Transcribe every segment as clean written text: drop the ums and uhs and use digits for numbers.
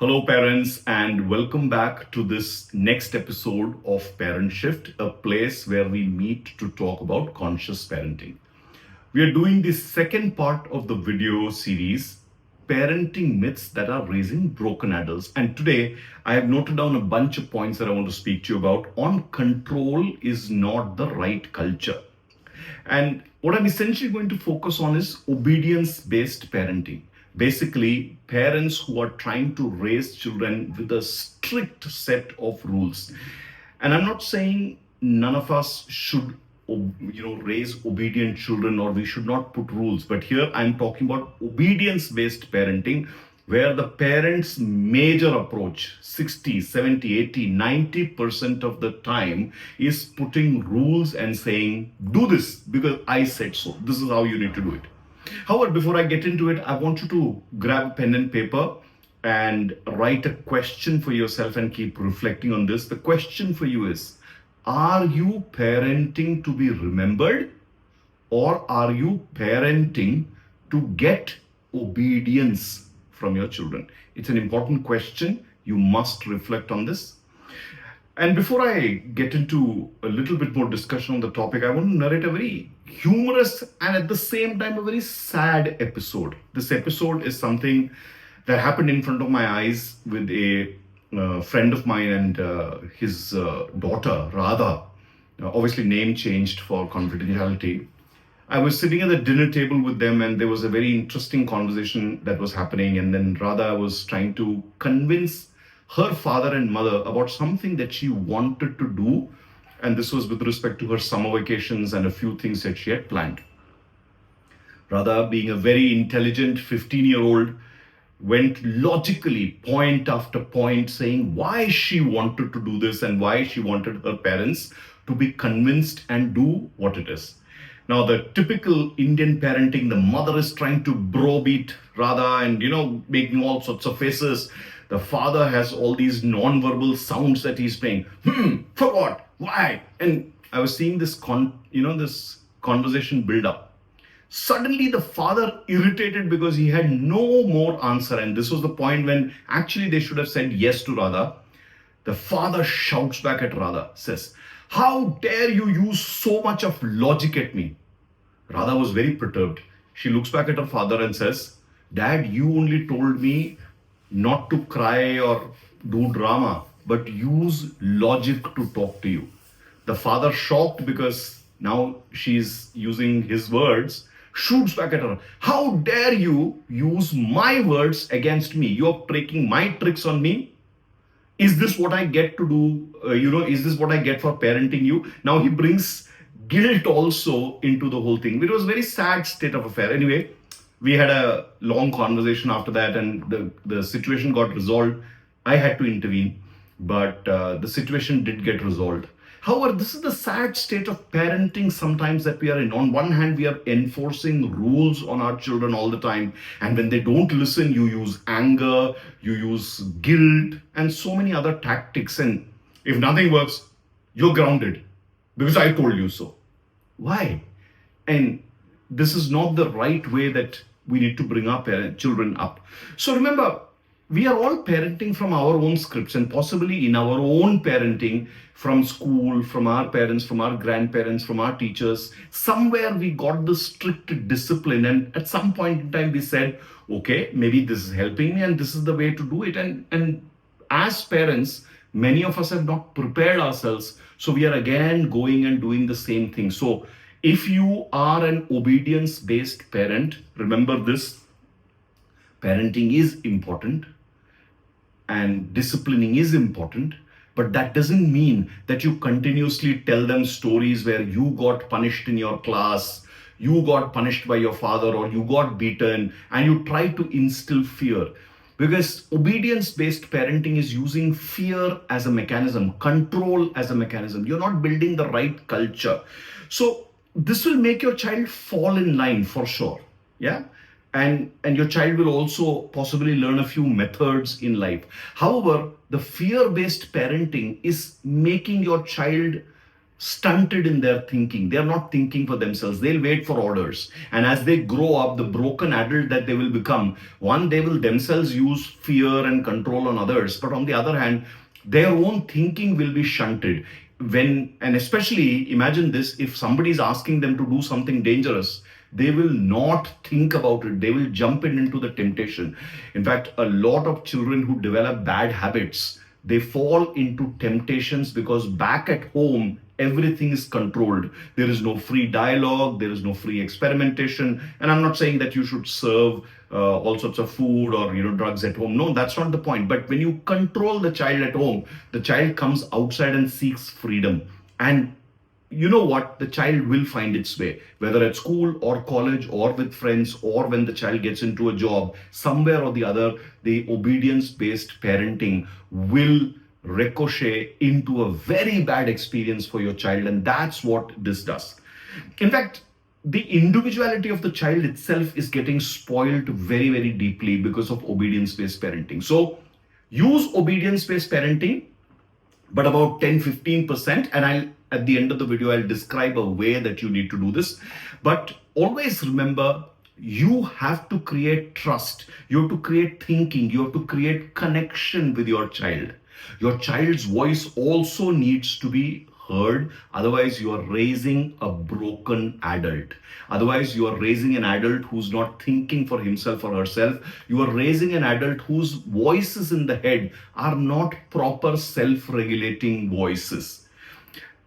Hello, parents, and welcome back to this next episode of Parent Shift, a place where we meet to talk about conscious parenting. We are doing the second part of the video series, Parenting Myths That Are Raising Broken Adults. And today, I have noted down a bunch of points that I want to speak to you about on control is not the right culture. And what I'm essentially going to focus on is obedience based parenting. Basically, parents who are trying to raise children with a strict set of rules. And I'm not saying none of us should raise obedient children or we should not put rules, but here I'm talking about obedience based parenting where the parents major approach 60, 70, 80, 90% of the time is putting rules and saying do this because I said so, this is how you need to do it. However, before I get into it, I want you to grab pen and paper and write a question for yourself and keep reflecting on this. The question for you is, are you parenting to be remembered or are you parenting to get obedience from your children? It's an important question. You must reflect on this. And before I get into a little bit more discussion on the topic, I want to narrate a very humorous and at the same time a very sad episode. This episode is something that happened in front of my eyes with a friend of mine and his daughter, Radha, obviously name changed for confidentiality. I was sitting at the dinner table with them and there was a very interesting conversation that was happening. And then Radha was trying to convince her father and mother about something that she wanted to do. And this was with respect to her summer vacations and a few things that she had planned. Radha, being a very intelligent 15-year-old, went logically point after point saying why she wanted to do this and why she wanted her parents to be convinced and do what it is. Now, the typical Indian parenting, the mother is trying to browbeat Radha and, making all sorts of faces. The father has all these non-verbal sounds that he's playing. For what? Why? And I was seeing this this conversation build up. Suddenly the father irritated because he had no more answer. And this was the point when actually they should have said yes to Radha. The father shouts back at Radha, says, "How dare you use so much of logic at me?" Radha was very perturbed. She looks back at her father and says, "Dad, you only told me not to cry or do drama, but use logic to talk to you." The father, shocked because now she's using his words, shoots back at her. "How dare you use my words against me? You're taking my tricks on me. Is this what I get to do? Is this what I get for parenting you?" Now he brings guilt also into the whole thing. It was a very sad state of affair. Anyway, we had a long conversation after that and the situation got resolved. I had to intervene, but the situation did get resolved. However, this is the sad state of parenting sometimes that we are in. On one hand, we are enforcing rules on our children all the time. And when they don't listen, you use anger, you use guilt, and so many other tactics. And if nothing works, you're grounded because I told you so. Why? And this is not the right way that we need to bring our children up. So remember, we are all parenting from our own scripts and possibly in our own parenting from school, from our parents, from our grandparents, from our teachers. Somewhere we got the strict discipline and at some point in time we said, okay, maybe this is helping me and this is the way to do it. And as parents, many of us have not prepared ourselves. So we are again going and doing the same thing. So if you are an obedience-based parent, remember this, parenting is important and disciplining is important, but that doesn't mean that you continuously tell them stories where you got punished in your class, you got punished by your father, or you got beaten, and you try to instill fear. Because obedience-based parenting is using fear as a mechanism, control as a mechanism. You're not building the right culture. So this will make your child fall in line for sure. Yeah. And your child will also possibly learn a few methods in life. However, the fear-based parenting is making your child stunted in their thinking. They are not thinking for themselves. They'll wait for orders. And as they grow up, the broken adult that they will become, one, they will themselves use fear and control on others. But on the other hand, their own thinking will be shunted. And especially imagine this, if somebody is asking them to do something dangerous, they will not think about it. They will jump into the temptation. In fact, a lot of children who develop bad habits, they fall into temptations because back at home, everything is controlled. There is no free dialogue, there is no free experimentation. And I'm not saying that you should serve all sorts of food or drugs at home. No, that's not the point. But when you control the child at home, the child comes outside and seeks freedom. And you know what? The child will find its way, whether at school or college or with friends, or when the child gets into a job, somewhere or the other, the obedience based parenting will ricochet into a very bad experience for your child. And that's what this does. In fact, the individuality of the child itself is getting spoiled very, very deeply because of obedience based parenting. So use obedience based parenting, but about 10-15%. And at the end of the video, I'll describe a way that you need to do this. But always remember, you have to create trust. You have to create thinking. You have to create connection with your child. Your child's voice also needs to be heard. Otherwise, you are raising a broken adult. Otherwise, you are raising an adult who's not thinking for himself or herself. You are raising an adult whose voices in the head are not proper self-regulating voices.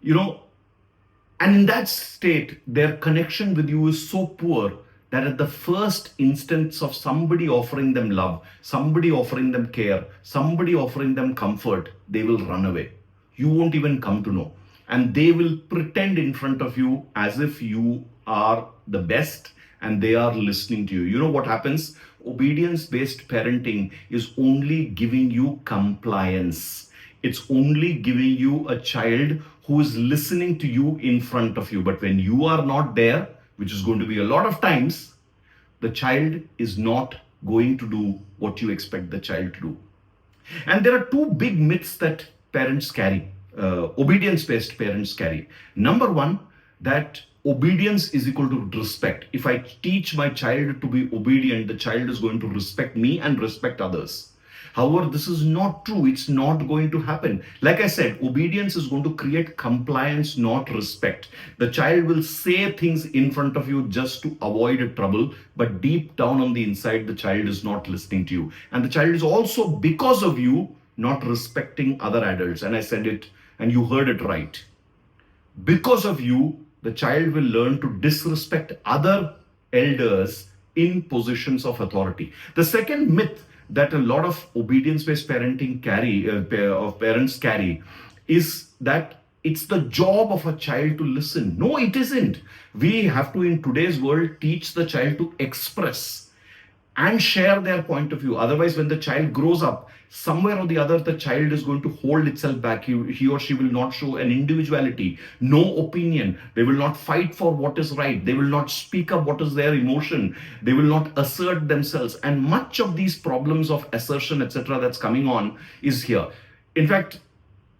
And in that state, their connection with you is so poor that at the first instance of somebody offering them love, somebody offering them care, somebody offering them comfort, they will run away. You won't even come to know. And they will pretend in front of you as if you are the best and they are listening to you. You know what happens? Obedience-based parenting is only giving you compliance. It's only giving you a child who is listening to you in front of you. But when you are not there, which is going to be a lot of times, the child is not going to do what you expect the child to do. And there are two big myths that parents carry, obedience-based parents carry. Number one, that obedience is equal to respect. If I teach my child to be obedient, the child is going to respect me and respect others. However, this is not true. It's not going to happen. Like I said, obedience is going to create compliance, not respect. The child will say things in front of you just to avoid trouble, but deep down on the inside, the child is not listening to you. And the child is also, because of you, not respecting other adults. And I said it, and you heard it right. Because of you, the child will learn to disrespect other elders in positions of authority. The second myth that a lot of obedience-based parenting parents carry is that it's the job of a child to listen. No, it isn't. We have to, in today's world, teach the child to express and share their point of view. Otherwise, when the child grows up, somewhere or the other, the child is going to hold itself back. He or she will not show an individuality, no opinion. They will not fight for what is right. They will not speak up what is their emotion. They will not assert themselves. And much of these problems of assertion, etc., that's coming on is here. In fact,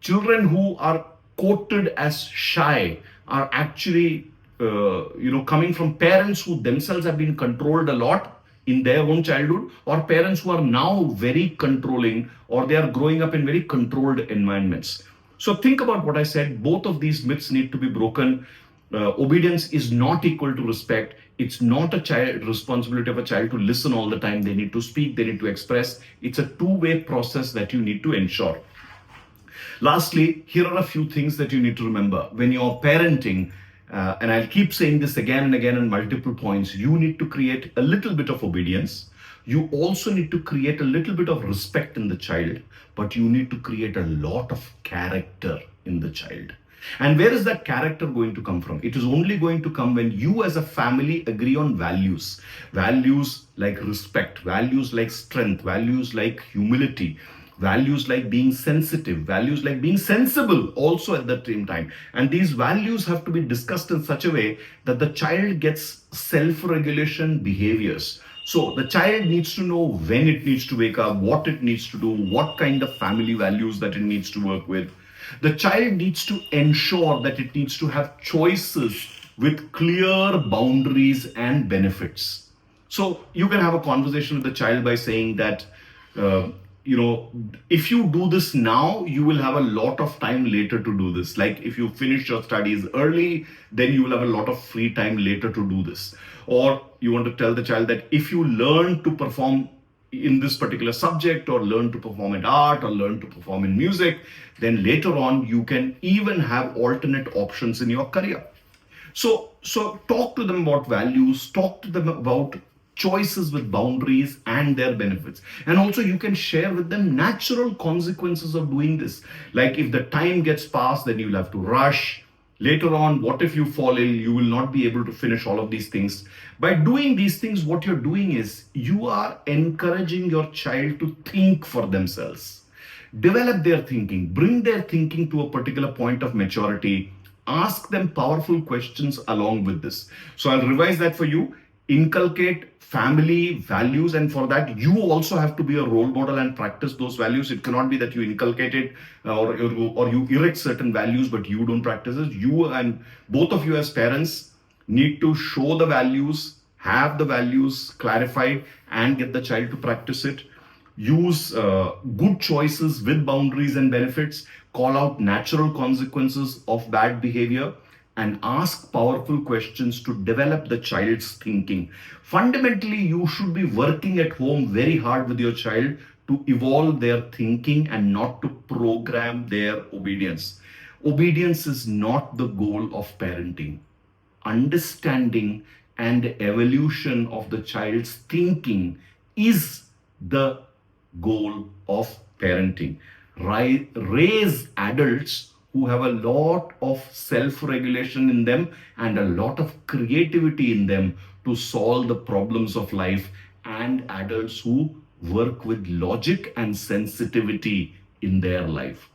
children who are quoted as shy are actually, coming from parents who themselves have been controlled a lot in their own childhood, or parents who are now very controlling, or they are growing up in very controlled environments. So think about what I said. Both of these myths need to be broken. Obedience is not equal to respect. It's not a child responsibility of a child to listen all the time. They need to speak, they need to express. It's a two-way process that you need to ensure. Lastly, here are a few things that you need to remember. When you're parenting, and I'll keep saying this again and again in multiple points, you need to create a little bit of obedience. You also need to create a little bit of respect in the child, but you need to create a lot of character in the child. And where is that character going to come from? It is only going to come when you as a family agree on values. Values like respect, values like strength, values like humility, values like being sensitive, values like being sensible also at the same time. And these values have to be discussed in such a way that the child gets self-regulation behaviors. So the child needs to know when it needs to wake up, what it needs to do, what kind of family values that it needs to work with. The child needs to ensure that it needs to have choices with clear boundaries and benefits. So you can have a conversation with the child by saying that, uh, if you do this now, you will have a lot of time later to do this. Like if you finish your studies early, then you will have a lot of free time later to do this. Or you want to tell the child that if you learn to perform in this particular subject, or learn to perform in art, or learn to perform in music, then later on you can even have alternate options in your career. So talk to them about values, talk to them about choices with boundaries and their benefits. And also you can share with them natural consequences of doing this. Like if the time gets passed, then you'll have to rush. Later on, what if you fall ill? You will not be able to finish all of these things. By doing these things, what you're doing is you are encouraging your child to think for themselves, develop their thinking, bring their thinking to a particular point of maturity, ask them powerful questions along with this. So I'll revise that for you. Inculcate family values, and for that you also have to be a role model and practice those values. It cannot be that you inculcate it, or you erect certain values but you don't practice it. You and both of you as parents need to show the values, have the values clarified, and get the child to practice it. Use good choices with boundaries and benefits, call out natural consequences of bad behavior, and ask powerful questions to develop the child's thinking. Fundamentally, you should be working at home very hard with your child to evolve their thinking and not to program their obedience. Obedience is not the goal of parenting. Understanding and evolution of the child's thinking is the goal of parenting. Raise adults who have a lot of self regulation in them and a lot of creativity in them to solve the problems of life, and adults who work with logic and sensitivity in their life.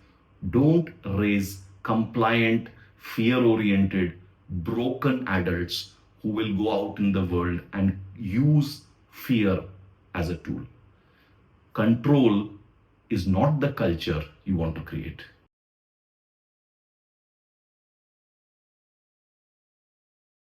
Don't raise compliant, fear oriented, broken adults who will go out in the world and use fear as a tool. Control is not the culture you want to create.